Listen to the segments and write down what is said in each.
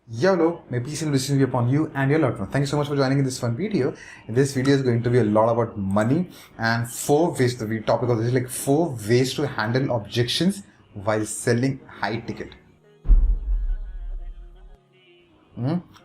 YOLO, may peace and blessings be upon you and your loved one. Thank you so much for joining in this fun video. This video is going to be a lot about money and four ways. The topic of this is like 4 ways to handle objections while selling high ticket.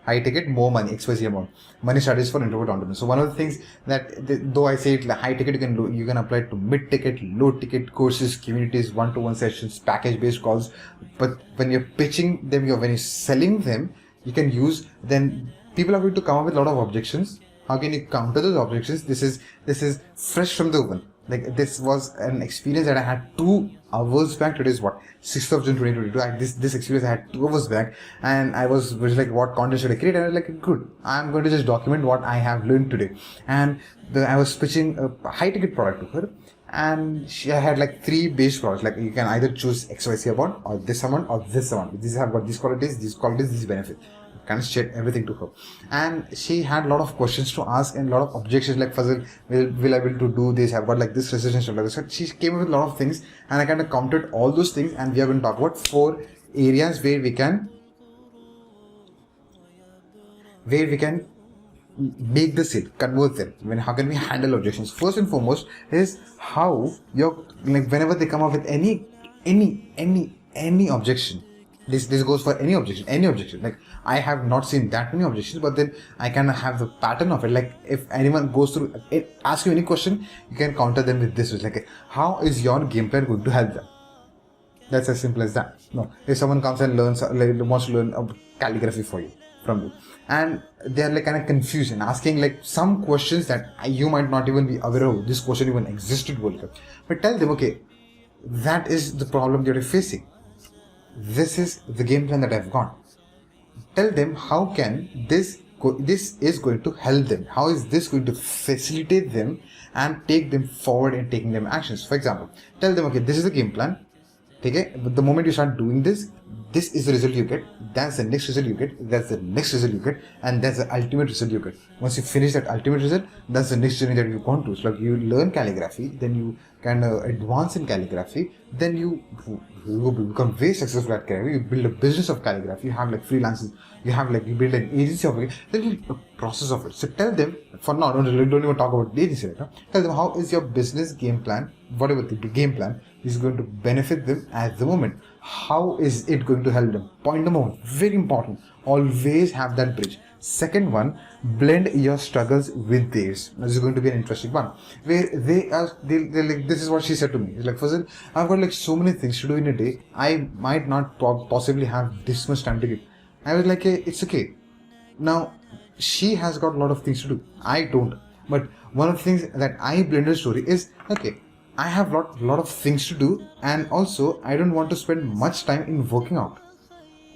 High ticket, more money, XYZ amount. Money strategies for introvert entrepreneurs. So one of the things that though I say it like high ticket, you can apply it to mid ticket, low ticket courses, communities, one-to-one sessions, package-based calls. But when you're pitching them, when you're selling them, you can use. Then people are going to come up with a lot of objections. How can you counter those objections? This is fresh from the oven. Like this was an experience that I had 2 hours back. Today is what, 6th of June 2022. This experience I had 2 hours back, and I was like, what content should I create? And I was like, good, I'm going to just document what I have learned today. And I was pitching a high ticket product to her, and she had like 3 base products. Like you can either choose XYZ amount or this amount or this amount. These have got these qualities, these benefits. Kind of shared everything to her, and she had a lot of questions to ask and a lot of objections like, Fazil, will I be able to do this? I've got like this resistance like this. So she came up with a lot of things, and I kind of counted all those things, and we are going to talk about 4 areas where we can make the sale, convert them. How can we handle objections? First and foremost is how you're like, whenever they come up with any objection. This goes for any objection. Like I have not seen that many objections, but then I kind of have the pattern of it. Like if anyone goes through it, ask you any question, you can counter them with this. It's like, how is your game plan going to help them? That's as simple as that. No, if someone comes and wants to learn calligraphy from you, and they are like kind of confused and asking like some questions that you might not even be aware of. This question even existed, but tell them, okay, that is the problem you're facing. This is the game plan that I've got. Tell them how can this is going to help them. How is this going to facilitate them and take them forward in taking them actions? For example, tell them, okay, this is the game plan. Okay, but the moment you start doing this is the result you get. That's the next result you get. That's the next result you get, and that's the ultimate result you get. Once you finish that ultimate result, that's the next journey that you want to. So like you learn calligraphy, then you kind of advance in calligraphy, then you become very successful at calligraphy. You build a business of calligraphy. You have like freelancers. You build an agency of it. Then you the process of it. So tell them, for now, don't even talk about the agency right now. Tell them how is your business game plan, whatever the game plan is going to benefit them at the moment. How is it going to help them? Point number 1, very important. Always have that bridge. Second one, blend your struggles with theirs. This is going to be an interesting one. Where they're like, this is what she said to me. It's like, Fazil, I've got like so many things to do in a day. I might not possibly have this much time to give. I was like, hey, it's okay. Now, she has got a lot of things to do. I don't. But one of the things that I blend her story is, okay, I have lot of things to do, and also I don't want to spend much time in working out.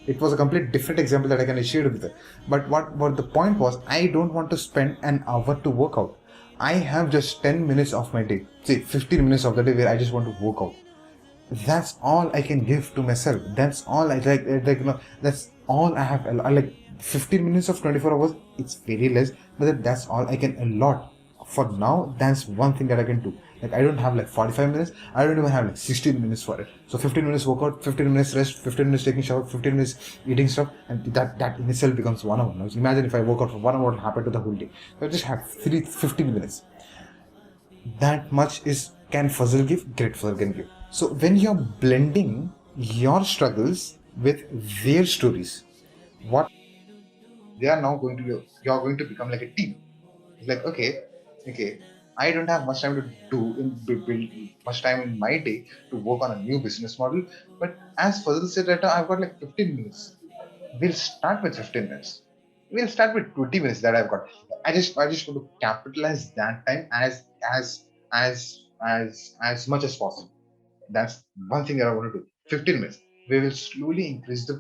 It was a complete different example that I can share with her. But what the point was, I don't want to spend an hour to work out. I have just 10 minutes of my day, say 15 minutes of the day where I just want to work out. That's all I can give to myself. That's all I like that's all I have. I like 15 minutes of 24 hours. It's very less, but that's all I can allot. For now, that's one thing that I can do. Like I don't have like 45 minutes. I don't even have like 16 minutes for it. So 15 minutes workout, 15 minutes rest, 15 minutes taking shower, 15 minutes eating stuff, and that in itself becomes 1 hour. Now imagine if I work out for 1 hour, what will happen to the whole day? So I just have 15 minutes. That much can Fazil give, great Fazil can give. So when you're blending your struggles with their stories, what they are now going to be, you're going to become like a team. It's like, okay, I don't have much time to build much time in my day to work on a new business model. But as Fazil said right now, I've got like 15 minutes. We'll start with 15 minutes. We'll start with 20 minutes that I've got. I just want to capitalize that time as much as possible. That's one thing that I want to do. 15 minutes. We will slowly increase the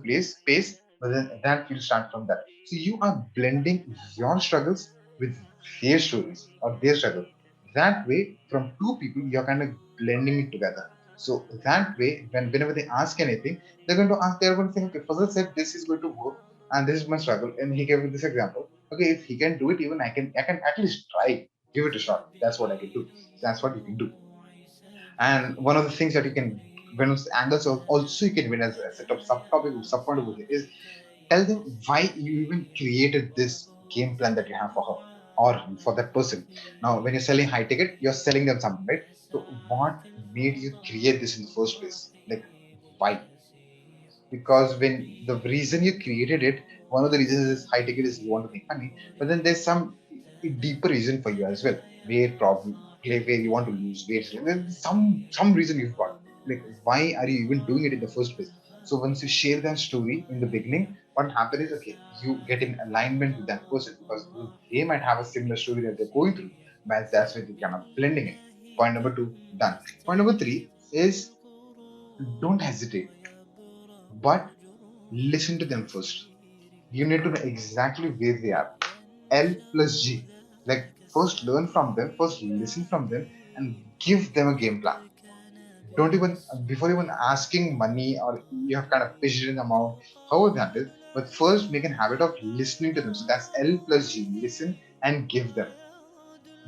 pace, but then that will start from that. So you are blending your struggles with their stories or their struggle. That way, from 2 people, you're kind of blending it together. So that way, whenever they ask anything, they're going to think, okay, Fazal said this is going to work, and this is my struggle, and he gave me this example. Okay, if he can do it, even I can at least try, give it a shot. That's what I can do. That's what you can do. And one of the things that you can, when it's angles also you can win as a set of subtopic, subpoint over here is Tell them why you even created this game plan that you have for her or for that person. Now, when you're selling high ticket, you're selling them something, right? So, what made you create this in the first place? Like, why? Because when the reason you created it, one of the reasons is high ticket is you want to make money, but then there's some deeper reason for you as well, where problem where you want to lose weight. There's some reason you've got. Like, why are you even doing it in the first place? So once you share that story in the beginning, what happens is, okay, you get in alignment with that person because they might have a similar story that they're going through, but that's why they kind of blending it. Point number two, done. Point number three is don't hesitate, but listen to them first. You need to know exactly where they are. L plus G. Like, first learn from them, first listen from them, and give them a game plan. Don't even, before even asking money or you have kind of pitched in amount, however that is, but first make a habit of listening to them. So that's L plus G. Listen and give them.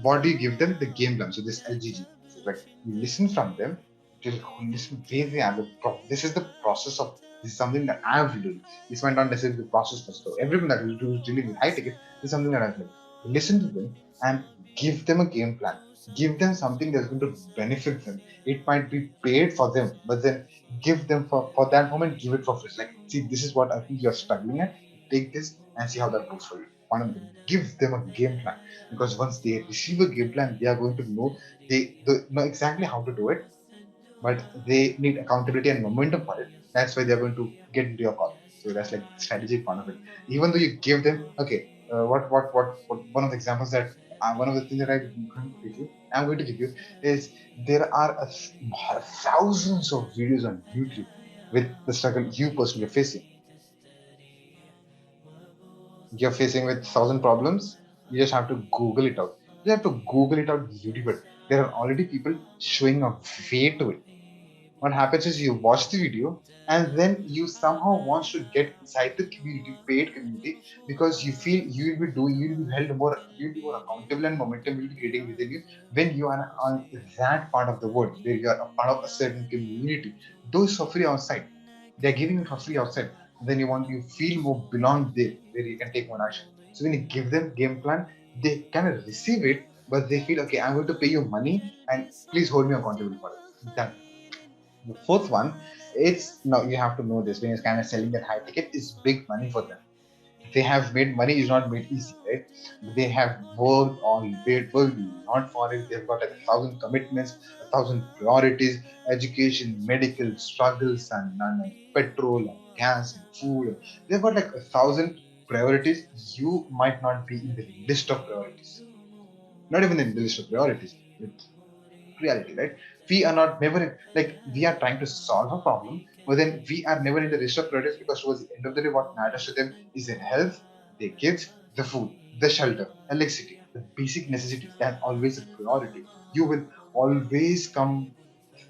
What do you give them? The game plan. So this LGG. So like, you listen from them, till listen where they are. This is the process of, this is something that I've learned. This might not necessarily be the process for so everyone that will do is dealing with high ticket. This is something that I've learned. Listen to them and give them a game plan. Give them something that's going to benefit them. It might be paid for them, but then give them for that moment, give it for free. Like, see, this is what I think you're struggling at. Take this and see how that goes for you. One of them, give them a game plan, because once they receive a game plan, they are going to know, they know exactly how to do it, but they need accountability and momentum for it. That's why they're going to get into your call. So that's like strategic part of it. Even though you give them, okay, what one of the examples that one of the things that I'm going to give you is, there are thousands of videos on YouTube with the struggle you personally are facing. You're facing with 1,000 problems, you just have to Google it out. You have to Google it out, YouTube it. There are already people showing a way to it. What happens is you watch the video and then you somehow want to get inside the community, paid community, because you feel you will be doing, you will be held more, you will be more accountable and momentum will be creating within you when you are on that part of the world where you are a part of a certain community. Those for free outside. They're giving it for free outside. Then you feel more belong there where you can take one action. So when you give them game plan, they kind of receive it, but they feel, okay, I'm going to pay you money and please hold me accountable for it. Done. The fourth one, it's now you have to know this, when you're kind of selling that high ticket, is big money for them. They have made money is not made easy, right? They have worked on paid work, not for it. They've got like 1,000 commitments, 1,000 priorities, education, medical struggles, and petrol and gas and food. They've got like 1,000 priorities. You might not be in the list of priorities, not even in the list of priorities. Reality, right? We are not never like, we are trying to solve a problem, but then we are never in the list of priorities, because towards the end of the day, what matters to them is their health, their kids, the food, the shelter, electricity, the basic necessities. That's always a priority. You will always come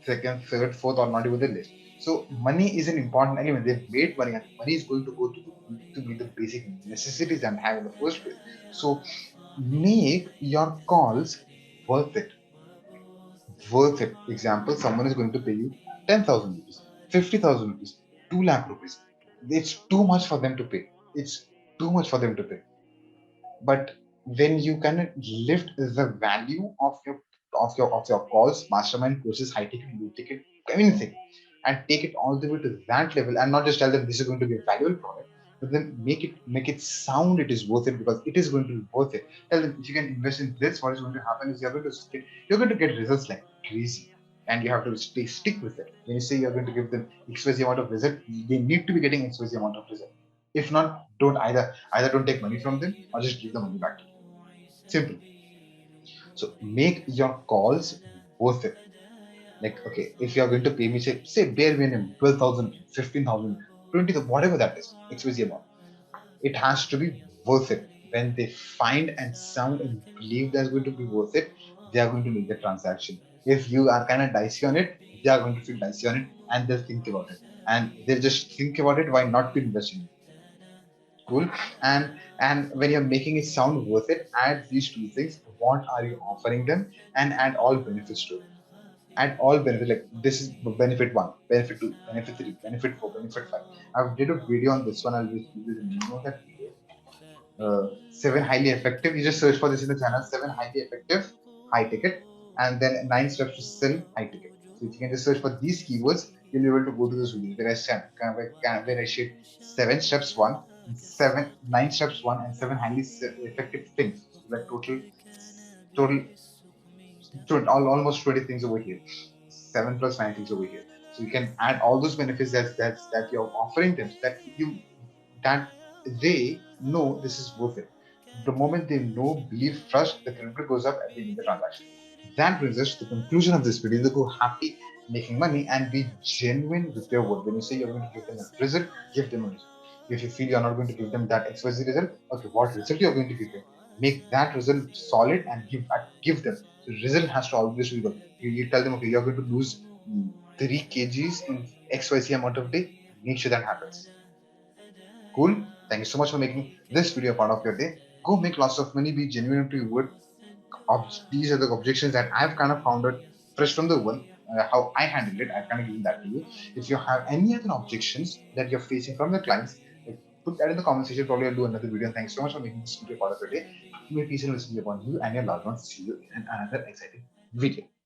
second, third, fourth, or not even the list. So money is an important element. They've made money, and money is going to go to meet the basic necessities and have in the first place. So make your calls worth it, worth it. Example, someone is going to pay you 10,000 rupees, 50,000 rupees, 2 lakh rupees. It's too much for them to pay. It's too much for them to pay. But when you can lift the value of your calls, mastermind courses, high ticket, low ticket, anything, and take it all the way to that level, and not just tell them this is going to be a valuable product, but then make it sound it is worth it, because it is going to be worth it. Tell them, if you can invest in this, what is going to happen is you're going to get results like crazy. And you have to stick with it. When you say you're going to give them XYZ amount of result, they need to be getting XYZ amount of result. If not, don't either don't take money from them or just give the money back to them. Simple. So make your calls worth it. Like, okay, if you're going to pay me, say bare minimum 12,000, 15,000, 20,000, whatever that is, XYZ amount, it has to be worth it. When they find and sound and believe that's going to be worth it, they are going to make the transaction. If you are kind of dicey on it, they are going to feel dicey on it, and they'll think about it. And they'll just think about it, why not to invest in it? Cool. And when you're making it sound worth it, add these two things. What are you offering them? And add all benefits to it. add all benefits. Like this is benefit 1, benefit 2, benefit 3, benefit 4, benefit 5. I've did a video on this one. I'll just give you the name of that video. 7 highly effective. You just search for this in the channel. 7 highly effective, high ticket, and then 9 steps to sell high ticket. So if you can just search for these keywords, you'll be able to go to this video. Where I shared 7 steps one, 9 steps one, and 7 highly effective things. So like total almost 20 things over here. 7 plus 9 things over here. So you can add all those benefits that you're offering them, so that they know this is worth it. The moment they know, believe, trust, the credibility goes up at the end of the transaction. That brings us to the conclusion of this video. They go happy making money and be genuine with your word. When you say you're going to give them a result, give them a result. If you feel you're not going to give them that XYZ result, okay, what result you're going to give them? Make that result solid and give them. The result has to always be good. You tell them, okay, you're going to lose 3 kgs in XYZ amount of day. Make sure that happens. Cool. Thank you so much for making this video part of your day. Go make lots of money. Be genuine to your word. These are the objections that I've kind of found out fresh from the one. How I handled it, I've kind of given that to you. If you have any other objections that you're facing from the clients, put that in the comment section. Probably I'll do another video. And thanks so much for making this video part of your day. May peace and blessings upon you and your loved ones. See you in another exciting video.